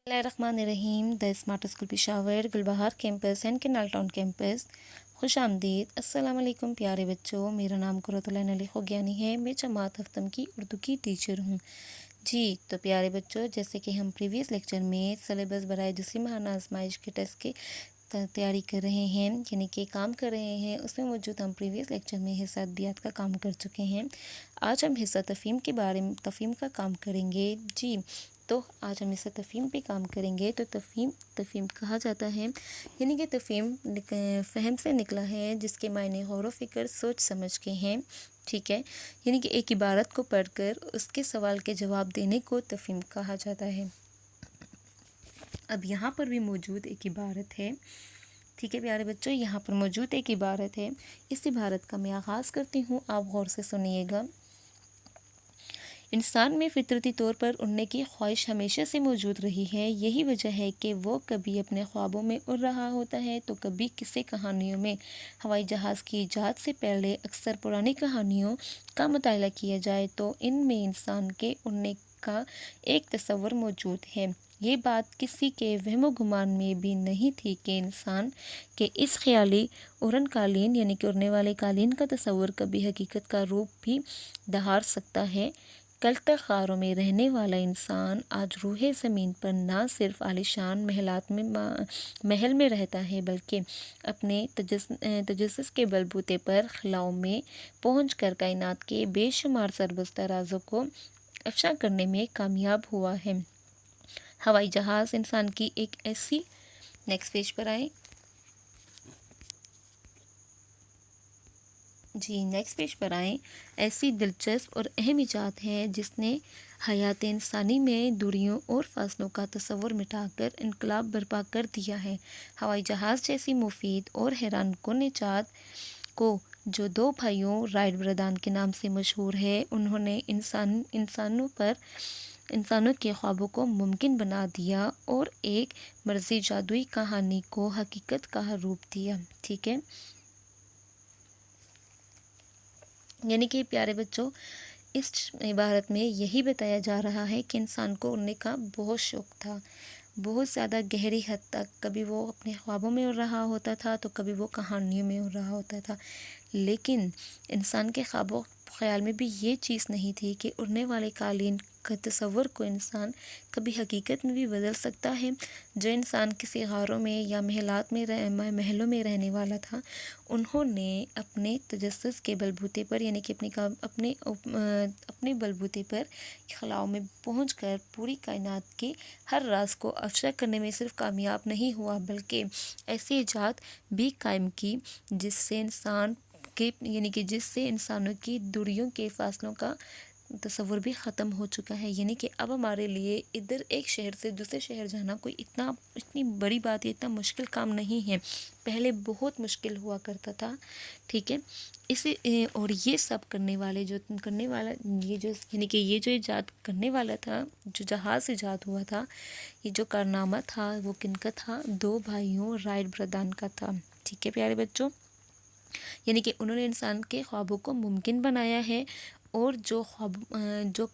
बिस्मिल्लाहिर्रहमानिर्रहीम। The smart school Peshawar, Gulbahar campus and canal town campus. खुश आमदीद। अस्सलाम वालेकुम प्यारे बच्चों, मेरा नाम कुरतुल खोगियानी है। मैं जमात हफ्तम की उर्दू की टीचर हूँ। जी तो प्यारे बच्चों, जैसे कि हम प्रीवियस लेक्चर में सिलेबस बराए दूसरी माहाना आजमाइश के टेस्ट के तैयारी कर रहे हैं, यानी कि काम कर रहे हैं, उसमें मौजूद हम प्रीवियस लेक्चर में हिस्सा अदबियात का काम कर चुके हैं। आज हम हिस्सा तफ़हीम के बारे में तफ़हीम का काम करेंगे। जी तो आज हम हिस्सा तफ़हीम पे काम करेंगे। तो तफ़हीम कहा जाता है, यानी कि तफ़हीम फ़हम से निकला है, जिसके मायने गौर व फ़िक्र सोच समझ के हैं। ठीक है, यानी कि एक इबारत को पढ़कर उसके सवाल के जवाब देने को तफ़हीम कहा जाता है। अब यहाँ पर भी मौजूद एक इबारत है। ठीक है प्यारे बच्चों, यहाँ पर मौजूद एक इबारत है। इस इबारत का मैं आगाज़ करती हूँ, आप गौर से सुनिएगा। इंसान में फितरती तौर पर उड़ने की ख्वाहिश हमेशा से मौजूद रही है। यही वजह है कि वो कभी अपने ख्वाबों में उड़ रहा होता है, तो कभी किस्से कहानियों में। हवाई जहाज़ की ईजाद से पहले अक्सर पुरानी कहानियों का मुताला किया जाए तो इनमें इंसान के उड़ने का एक तस्वर मौजूद है। ये बात किसी के वहमो गुमान में भी नहीं थी कि इंसान के इस ख्याली उड़न कालीन, यानी कि उड़ने वाले कालीन का तस्वर कभी हकीकत का रूप भी धार सकता है। कल तक ग़ारों में रहने वाला इंसान आज रूहे ज़मीन पर ना सिर्फ आलिशान महल में रहता है, बल्कि अपने तजस्सुस के बलबूते पर खलाओं में पहुँच कर कायनात के बेशुमार सरबस्ता राज़ों को अफ़शा करने में कामयाब हुआ है। हवाई जहाज़ इंसान की एक ऐसी, नेक्स्ट पेज पर आए जी, नेक्स्ट पेज पर आएँ। ऐसी दिलचस्प और अहम इजाद है जिसने हयात इंसानी में दूरियों और फासलों का तस्वर मिटाकर इनकलाब बर्पा कर दिया है। हवाई जहाज़ जैसी मुफीद और हैरान कुन इजाद को, जो दो भाइयों राइट ब्रदर के नाम से मशहूर है, उन्होंने इंसानों के ख्वाबों को मुमकिन बना दिया और एक मर्जी जादुई कहानी को हकीकत का रूप दिया। ठीक है, यानी कि प्यारे बच्चों, इस इबारत में यही बताया जा रहा है कि इंसान को उड़ने का बहुत शौक़ था, बहुत ज़्यादा गहरी हद तक। कभी वो अपने ख्वाबों में उड़ रहा होता था, तो कभी वो कहानियों में उड़ रहा होता था। लेकिन इंसान के ख्वाबों ख्याल में भी ये चीज़ नहीं थी कि उड़ने वाले कालीन का तस्वर को इंसान कभी हकीकत में भी बदल सकता है। जो इंसान किसी गारों में या महलों में रहने वाला था, उन्होंने अपने तजस्सुस के बलबूते पर, यानी कि अपने बलबूते पर खलाओं में पहुंचकर पूरी कायनात के हर राज को अफशा करने में सिर्फ कामयाब नहीं हुआ, बल्कि ऐसी इजाद भी कायम की जिससे इंसानों की दूरियों के फासलों का तस्वर भी ख़त्म हो चुका है। यानी कि अब हमारे लिए इधर एक शहर से दूसरे शहर जाना कोई इतनी बड़ी बात या इतना मुश्किल काम नहीं है। पहले बहुत मुश्किल हुआ करता था। ठीक है, और ये सब करने वाला ये जो इजाद करने वाला था, जो जहाज़ इजाद हुआ था, ये जो कारनामा था, वो किनका था? दो भाइयों राइट ब्रदर का था। ठीक है प्यारे बच्चों, यानी कि उन्होंने इंसान के ख्वाबों को मुमकिन बनाया है, और जो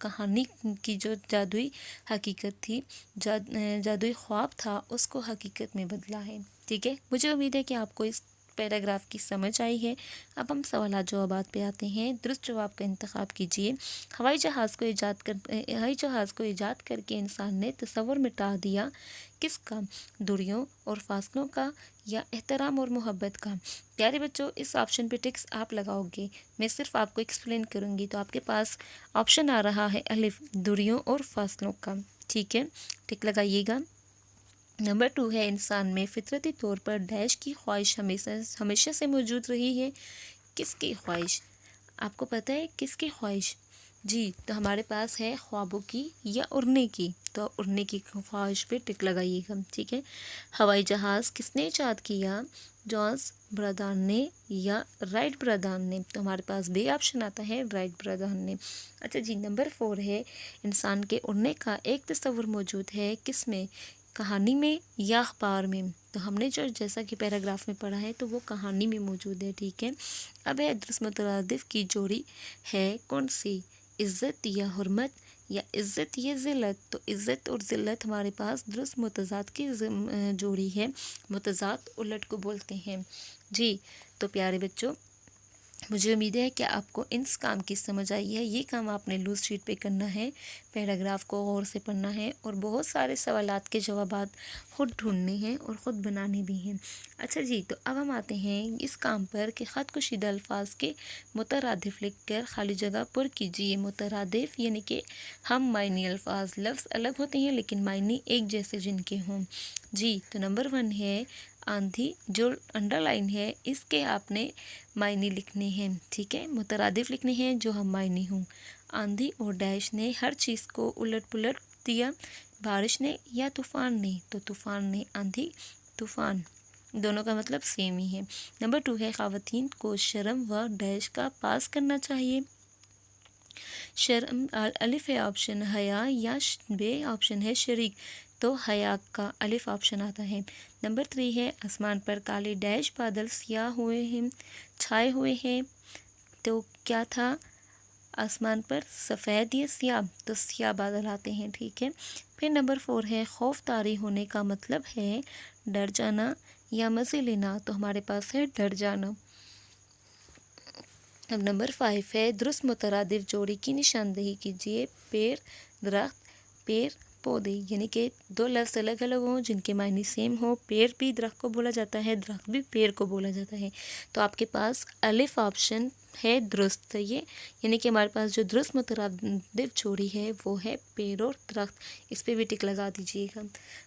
कहानी की जो जादुई हकीकत थी, जादुई ख्वाब था, उसको हकीकत में बदला है। ठीक है, मुझे उम्मीद है कि आपको इस पैराग्राफ की समझ आई है। अब हम सवाल जवाबात पे आते हैं। दुरुस्त जवाब का इंतखाब कीजिए। हवाई जहाज़ को ईजाद करके इंसान ने तस्वर मिटा दिया किसका? दूरियों और फासलों का, या एहतराम और मोहब्बत का? प्यारे बच्चों, इस ऑप्शन पे टिक्स आप लगाओगे, मैं सिर्फ आपको एक्सप्लेन करूँगी। तो आपके पास ऑप्शन आ रहा है अलिफ, दूरियों और फासलों का। ठीक है, टिक लगाइएगा। नंबर 2 है, इंसान में फितरती तौर पर डैश की ख्वाहिश हमेशा से मौजूद रही है। किसकी ख्वाहिश? आपको पता है किसकी ख्वाहिश? जी, तो हमारे पास है ख्वाबों की या उड़ने की। तो उड़ने की ख्वाहिश पे टिक लगाइएगा। ठीक है, हवाई जहाज़ किसने ईजाद किया? जॉन्स ब्रदर ने या राइट ब्रदर ने? तो हमारे पास बी ऑप्शन आता है, राइट ब्रदर ने। अच्छा जी, नंबर 4 है, इंसान के उड़ने का एक तस्वर मौजूद है किसमें? कहानी में या अखबार में? तो हमने जैसा कि पैराग्राफ में पढ़ा है, तो वो कहानी में मौजूद है। ठीक है, अब है दुरुस्त मुतरादिफ की जोड़ी है कौन सी? इज़्ज़त या हुर्मत یا عزت یہ ذلت، تو عزت اور ذلت ہمارے پاس درست متضاد کی جوڑی ہے، متضاد الٹ کو بولتے ہیں جی۔ تو پیارے بچوں، مجھے امید ہے کہ آپ کو اس کام کی سمجھ آئی ہے۔ یہ کام آپ نے لوز شیٹ پہ کرنا ہے، پیراگراف کو غور سے پڑھنا ہے اور بہت سارے سوالات کے جوابات خود ڈھونڈنے ہیں اور خود بنانے بھی ہیں۔ اچھا جی، تو اب ہم آتے ہیں اس کام پر کہ خط کشیدہ الفاظ کے مترادف لکھ کر خالی جگہ پر کیجیے۔ مترادف یعنی کہ ہم معنی الفاظ، لفظ الگ ہوتے ہیں لیکن معنی ایک جیسے جن کے ہوں جی۔ تو نمبر 1 ہے آندھی، جو انڈر لائن ہے اس کے آپ نے معنی لکھنے ہیں، ٹھیک ہے، مترادف لکھنے ہیں جو ہم معنی ہوں۔ آندھی اور ڈیش نے ہر چیز کو الٹ پلٹ دیا، بارش نے یا طوفان نے، تو طوفان نے، آندھی، طوفان، دونوں کا مطلب سیم ہی ہے۔ نمبر 2 ہے خواتین کو شرم و ڈیش کا پاس کرنا چاہیے۔ شرم الف ہے آپشن حیا، یا بے آپشن ہے شریک، تو حیا کا الف آپشن آتا ہے۔ نمبر 3 ہے آسمان پر کالے ڈیش بادل سیاہ ہوئے ہیں، چھائے ہوئے ہیں، تو کیا تھا آسمان پر؟ سفید یا سیاہ، تو سیاہ بادل آتے ہیں، ٹھیک ہے۔ پھر نمبر 4 ہے خوف طاری ہونے کا مطلب ہے ڈر جانا یا مزے لینا، تو ہمارے پاس ہے ڈر جانا۔ اب نمبر 5 ہے درست مترادف جوڑی کی نشاندہی کیجیے۔ پیڑ، درخت، پیڑ، پودے، یعنی کہ دو لفظ الگ الگ ہوں جن کے معنی سیم ہو۔ پیڑ بھی درخت کو بولا جاتا ہے، درخت بھی پیڑ کو بولا جاتا ہے، تو آپ کے پاس الف آپشن ہے درست، یہ یعنی کہ ہمارے پاس جو درست مترادف جوڑی ہے وہ ہے پیڑ اور درخت، اس پہ بھی ٹک لگا دیجیے گا۔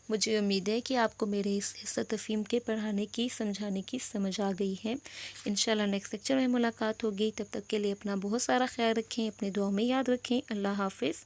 مجھے امید ہے کہ آپ کو میرے اس حصہ تفہیم کے پڑھانے کی، سمجھانے کی سمجھ آ گئی ہے۔ انشاءاللہ نیکسٹ لیکچر میں ملاقات ہوگی، تب تک کے لیے اپنا بہت سارا خیال رکھیں، اپنے دعاؤں میں یاد رکھیں۔ اللہ حافظ۔